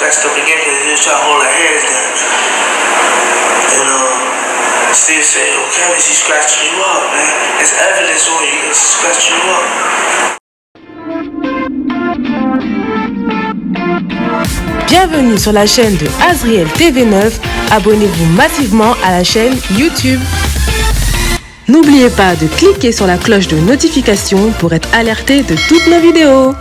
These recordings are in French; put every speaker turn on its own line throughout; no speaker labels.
scratched up again because he was trying to hold her hands down. And Steve said, "Oh, Kevin, she's scratching you up, man. There's evidence on you because she's scratching you up."
Bienvenue sur la chaîne de Azriel TV9. Abonnez-vous massivement à la chaîne YouTube. N'oubliez pas de cliquer sur la cloche de notification pour être alerté de toutes nos vidéos.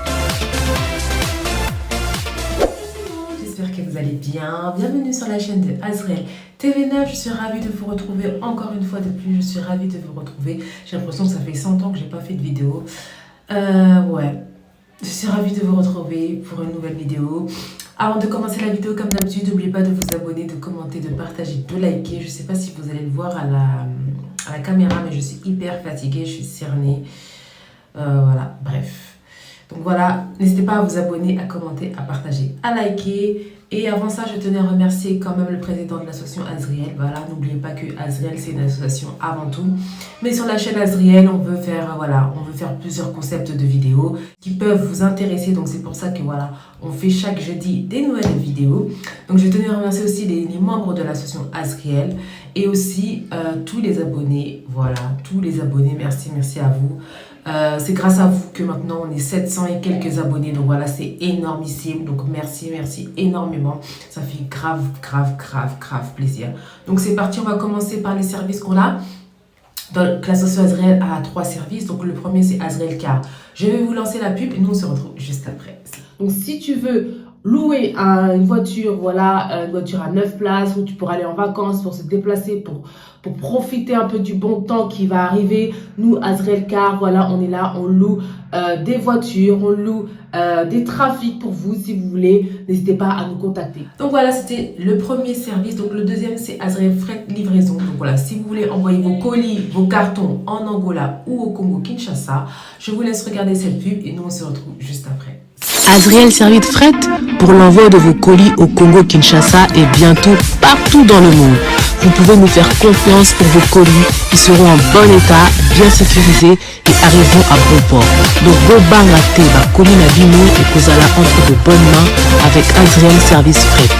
J'espère que vous allez bien. Bienvenue sur la chaîne de Azriel TV9. Je suis ravie de vous retrouver encore une fois de plus. Je suis ravie de vous retrouver. J'ai l'impression que ça fait 100 ans que je n'ai pas fait de vidéo. Je suis ravie de vous retrouver pour une nouvelle vidéo. Avant de commencer la vidéo, comme d'habitude, n'oubliez pas de vous abonner, de commenter, de partager, de liker. Je ne sais pas si vous allez le voir à la caméra, mais je suis hyper fatiguée, je suis cernée. Voilà, bref. Donc voilà, n'hésitez pas à vous abonner, à commenter, à partager, à liker. Et avant ça, je tenais à remercier quand même le président de l'association Azriel. Voilà, n'oubliez pas que Azriel, c'est une association avant tout. Mais sur la chaîne Azriel, on veut faire plusieurs concepts de vidéos qui peuvent vous intéresser. Donc c'est pour ça que voilà, on fait chaque jeudi des nouvelles vidéos. Donc je tenais à remercier aussi les membres de l'association Azriel et aussi tous les abonnés. Voilà, tous les abonnés, merci à vous. C'est grâce à vous que maintenant on est 700 et quelques abonnés, donc voilà, c'est énormissime, donc merci énormément, ça fait grave plaisir. Donc c'est parti, on va commencer par les services qu'on a. Donc l'association Azriel a 3 services, donc le premier c'est Azriel Car. Je vais vous lancer la pub et nous on se retrouve juste après. Donc si tu veux louer une voiture, voilà, une voiture à 9 places où tu pourras aller en vacances pour se déplacer, pour profiter un peu du bon temps qui va arriver. Nous, Azriel Car, voilà, on est là, on loue des voitures, on loue des trafics pour vous si vous voulez. N'hésitez pas à nous contacter. Donc voilà, c'était le premier service. Donc le deuxième, c'est Azriel Fret Livraison. Donc voilà, si vous voulez envoyer vos colis, vos cartons en Angola ou au Congo-Kinshasa, je vous laisse regarder cette pub et nous, on se retrouve juste après.
Azriel Service Fret pour l'envoi de vos colis au Congo-Kinshasa et bientôt partout dans le monde. Vous pouvez nous faire confiance pour vos colis qui seront en bon état, bien sécurisés et arriveront à bon port. Donc, Bobanga Teba, colis Nabino et Kozala entre de bonnes mains avec Azriel Service Fret.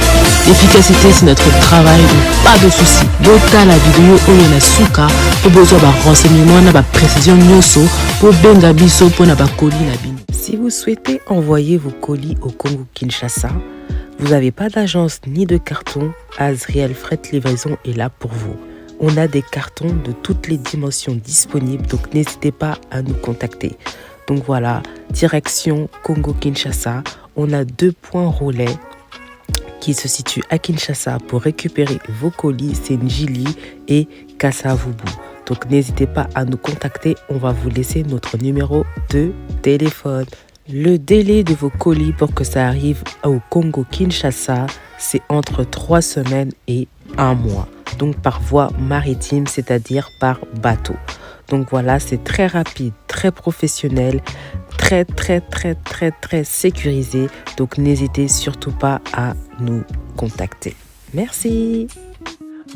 L'efficacité, c'est notre travail, donc pas de soucis. Bota la vidéo Oyonasuka pour besoin de renseignements, de précision nyoso pour Benga Biso pour naba colis Nabino.
Si vous souhaitez envoyer vos colis au Congo-Kinshasa, vous n'avez pas d'agence ni de carton, Azriel Fret Livraison est là pour vous. On a des cartons de toutes les dimensions disponibles, donc n'hésitez pas à nous contacter. Donc voilà, direction Congo-Kinshasa, on a 2 points relais qui se situent à Kinshasa pour récupérer vos colis, c'est Njili et Kasavubu. Donc n'hésitez pas à nous contacter, on va vous laisser notre numéro de téléphone. Le délai de vos colis pour que ça arrive au Congo-Kinshasa, c'est entre 3 semaines et 1 mois. Donc par voie maritime, c'est-à-dire par bateau. Donc voilà, c'est très rapide, très professionnel, très sécurisé. Donc n'hésitez surtout pas à nous contacter. Merci.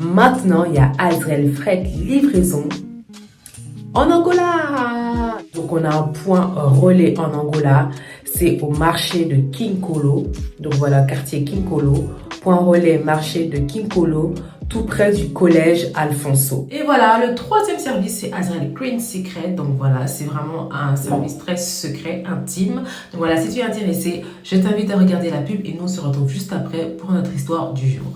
Maintenant, il y a Azriel Fret Livraison en Angola. Donc, on a un point relais en Angola. C'est au marché de Kinkolo. Donc, voilà, quartier Kinkolo. Point relais, marché de Kinkolo, tout près du collège Alfonso. Et voilà, le 3e service, c'est Azriel Green Secret. Donc, voilà, c'est vraiment un service très secret, intime. Donc, voilà, si tu es intéressé, je t'invite à regarder la pub et nous, on se retrouve juste après pour notre histoire du jour.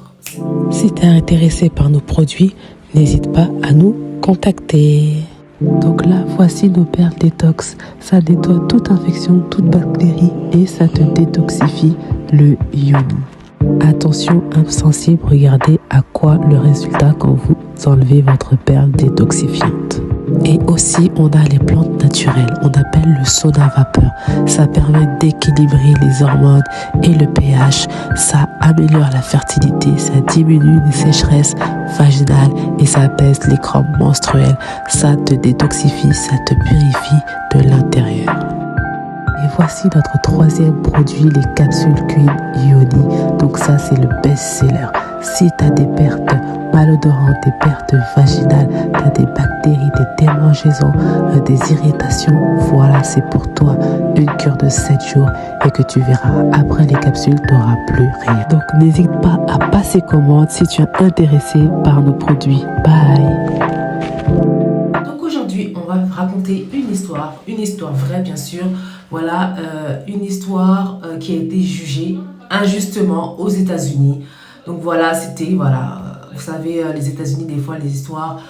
Si tu es intéressé par nos produits, n'hésite pas à nous contacter. Donc là, voici nos perles détox. Ça nettoie toute infection, toute bactérie et ça te détoxifie le iode. Attention, insensible, regardez à quoi le résultat quand vous enlevez votre perle détoxifiante. Et aussi, on a les plantes naturelles. On appelle le sauna vapeur. Ça permet d'équilibrer les hormones et le pH. Ça améliore la fertilité. Ça diminue les sécheresses vaginales et ça apaise les crampes menstruelles. Ça te détoxifie, ça te purifie de l'intérieur. Et voici notre 3e produit, les capsules Queen Ioni. Donc ça, c'est le best-seller. Si tu as des pertes malodorantes, des pertes vaginales, tu as des bactéries, des démangeaisons, des irritations, voilà, c'est pour toi une cure de 7 jours et que tu verras après les capsules, tu n'auras plus rien. Donc n'hésite pas à passer commande si tu es intéressé par nos produits. Bye.
Donc aujourd'hui, on va raconter une histoire vraie bien sûr. Voilà, une histoire qui a été jugée injustement aux États-Unis. Donc voilà, vous savez, les États-Unis, des fois, les histoires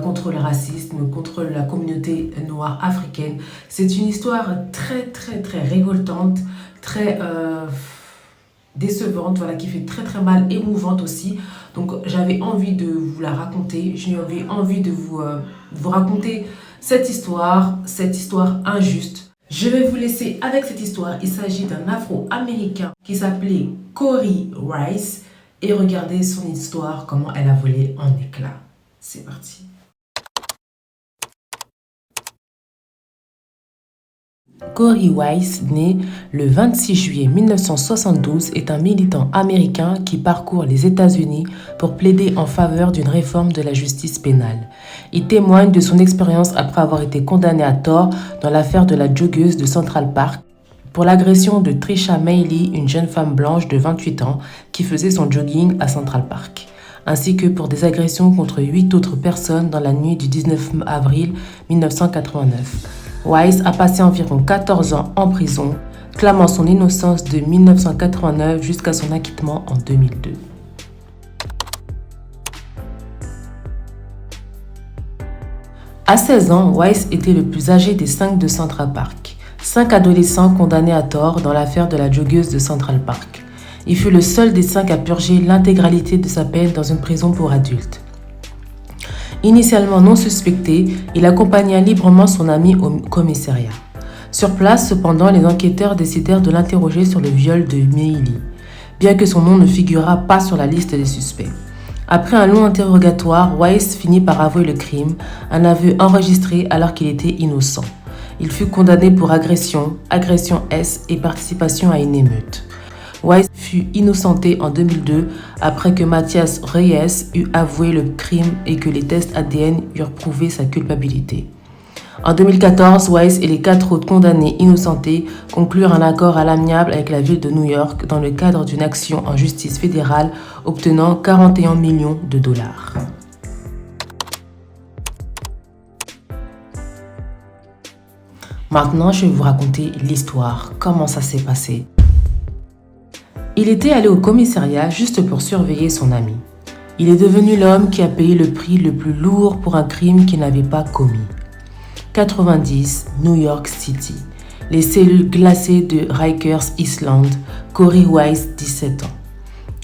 contre le racisme, contre la communauté noire africaine. C'est une histoire très, très, très révoltante, très décevante, voilà, qui fait très, très mal, émouvante aussi. Donc j'avais envie de vous la raconter, j'avais envie de vous raconter cette histoire injuste. Je vais vous laisser avec cette histoire. Il s'agit d'un Afro-Américain qui s'appelait Korey Rice. Et regardez son histoire, comment elle a volé en éclats. C'est parti. Korey Rice, né le 26 juillet 1972, est un militant américain qui parcourt les États-Unis pour plaider en faveur d'une réforme de la justice pénale. Il témoigne de son expérience après avoir été condamné à tort dans l'affaire de la joggeuse de Central Park pour l'agression de Trisha Meili, une jeune femme blanche de 28 ans qui faisait son jogging à Central Park, ainsi que pour des agressions contre 8 autres personnes dans la nuit du 19 avril 1989. Rice a passé environ 14 ans en prison, clamant son innocence de 1989 jusqu'à son acquittement en 2002. À 16 ans, Rice était le plus âgé des 5 de Central Park. 5 adolescents condamnés à tort dans l'affaire de la joggeuse de Central Park. Il fut le seul des 5 à purger l'intégralité de sa peine dans une prison pour adultes. Initialement non suspecté, il accompagna librement son ami au commissariat. Sur place, cependant, les enquêteurs décidèrent de l'interroger sur le viol de Meili, bien que son nom ne figurât pas sur la liste des suspects. Après un long interrogatoire, Rice finit par avouer le crime, un aveu enregistré alors qu'il était innocent. Il fut condamné pour agression S et participation à une émeute. Rice fut innocenté en 2002 après que Matthias Reyes eut avoué le crime et que les tests ADN eurent prouvé sa culpabilité. En 2014, Rice et les 4 autres condamnés innocentés conclurent un accord à l'amiable avec la ville de New York dans le cadre d'une action en justice fédérale obtenant 41 millions de dollars. Maintenant, je vais vous raconter l'histoire, comment ça s'est passé. Il était allé au commissariat juste pour surveiller son ami. Il est devenu l'homme qui a payé le prix le plus lourd pour un crime qu'il n'avait pas commis. 90, New York City. Les cellules glacées de Rikers Island, Korey Rice, 17 ans.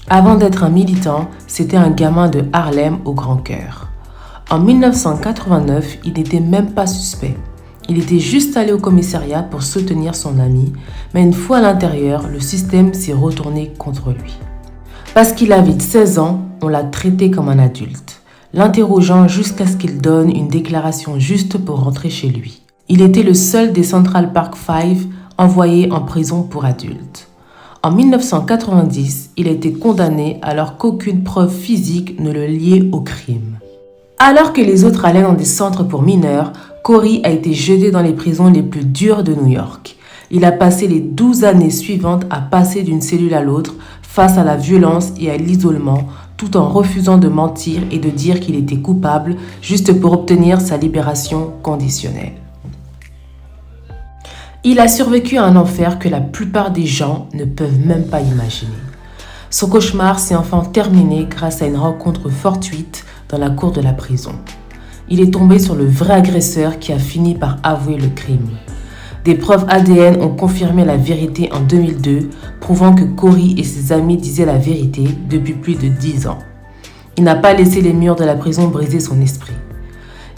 Avant d'être un militant, c'était un gamin de Harlem au grand cœur. En 1989, il n'était même pas suspect. Il était juste allé au commissariat pour soutenir son ami, mais une fois à l'intérieur, le système s'est retourné contre lui. Parce qu'il avait 16 ans, on l'a traité comme un adulte, l'interrogeant jusqu'à ce qu'il donne une déclaration juste pour rentrer chez lui. Il était le seul des Central Park 5 envoyés en prison pour adultes. En 1990, il a été condamné alors qu'aucune preuve physique ne le liait au crime. Alors que les autres allaient dans des centres pour mineurs, Korey a été jeté dans les prisons les plus dures de New York. Il a passé les 12 années suivantes à passer d'une cellule à l'autre face à la violence et à l'isolement, tout en refusant de mentir et de dire qu'il était coupable juste pour obtenir sa libération conditionnelle. Il a survécu à un enfer que la plupart des gens ne peuvent même pas imaginer. Son cauchemar s'est enfin terminé grâce à une rencontre fortuite dans la cour de la prison. Il est tombé sur le vrai agresseur qui a fini par avouer le crime. Des preuves ADN ont confirmé la vérité en 2002, prouvant que Korey et ses amis disaient la vérité depuis plus de 10 ans. Il n'a pas laissé les murs de la prison briser son esprit.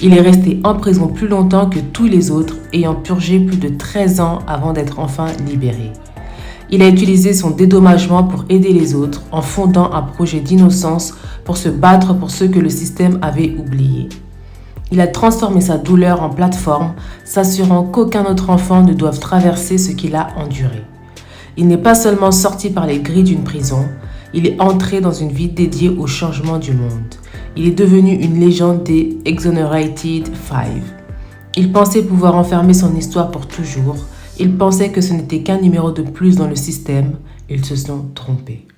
Il est resté en prison plus longtemps que tous les autres, ayant purgé plus de 13 ans avant d'être enfin libéré. Il a utilisé son dédommagement pour aider les autres en fondant un projet d'innocence pour se battre pour ceux que le système avait oubliés. Il a transformé sa douleur en plateforme, s'assurant qu'aucun autre enfant ne doive traverser ce qu'il a enduré. Il n'est pas seulement sorti par les grilles d'une prison, il est entré dans une vie dédiée au changement du monde. Il est devenu une légende des Exonerated Five. Il pensait pouvoir enfermer son histoire pour toujours. Il pensait que ce n'était qu'un numéro de plus dans le système. Ils se sont trompés.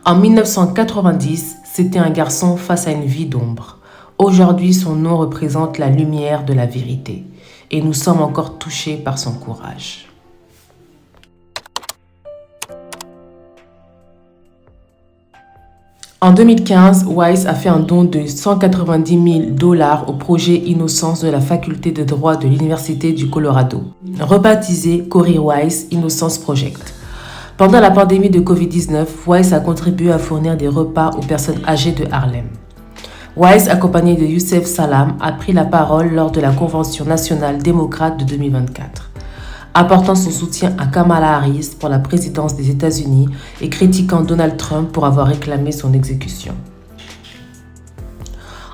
En 1990, c'était un garçon face à une vie d'ombre. Aujourd'hui, son nom représente la lumière de la vérité. Et nous sommes encore touchés par son courage. En 2015, Wise a fait un don de $190 000 au projet Innocence de la faculté de droit de l'Université du Colorado, rebaptisé Corey Wise Innocence Project. Pendant la pandémie de Covid-19, Wise a contribué à fournir des repas aux personnes âgées de Harlem. Wise, accompagné de Youssef Salam, a pris la parole lors de la Convention nationale démocrate de 2024. Apportant son soutien à Kamala Harris pour la présidence des États-Unis et critiquant Donald Trump pour avoir réclamé son exécution.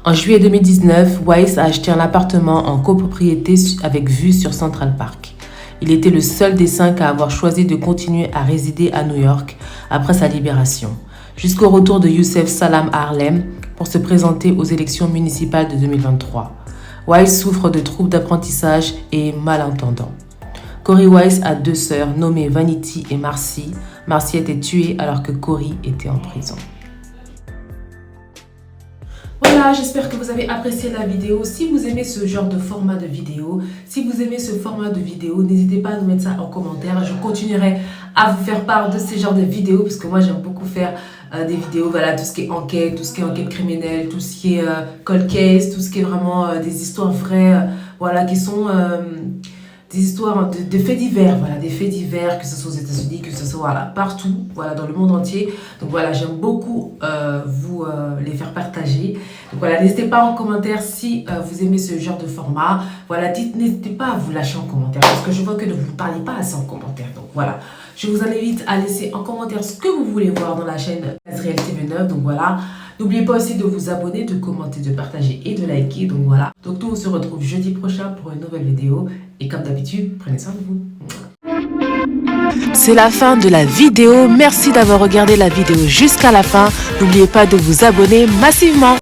En juillet 2019, Wise a acheté un appartement en copropriété avec vue sur Central Park. Il était le seul des 5 à avoir choisi de continuer à résider à New York après sa libération, jusqu'au retour de Youssef Salam à Harlem pour se présenter aux élections municipales de 2023. Wise souffre de troubles d'apprentissage et est malentendant. Corey Wise a 2 sœurs nommées Vanity et Marcy. Marcy a été tuée alors que Corey était en prison. Voilà, j'espère que vous avez apprécié la vidéo. Si vous aimez ce genre de format de vidéo, n'hésitez pas à nous mettre ça en commentaire. Je continuerai à vous faire part de ces genres de vidéos parce que moi j'aime beaucoup faire des vidéos, voilà, tout ce qui est enquête, criminelle, tout ce qui est cold case, tout ce qui est vraiment des histoires vraies, voilà, qui sont des histoires de faits divers, voilà, des faits divers, que ce soit aux États-Unis, que ce soit voilà, partout, voilà, dans le monde entier. Donc voilà, j'aime beaucoup vous les faire partager. Donc voilà, n'hésitez pas en commentaire si vous aimez ce genre de format. Voilà, n'hésitez pas à vous lâcher en commentaire parce que je vois que vous ne parlez pas assez en commentaire. Donc voilà, je vous invite à laisser en commentaire ce que vous voulez voir dans la chaîne Azriel TV9. Donc voilà. N'oubliez pas aussi de vous abonner, de commenter, de partager et de liker. Donc voilà. Donc nous on se retrouve jeudi prochain pour une nouvelle vidéo. Et comme d'habitude, prenez soin de vous.
C'est la fin de la vidéo. Merci d'avoir regardé la vidéo jusqu'à la fin. N'oubliez pas de vous abonner massivement.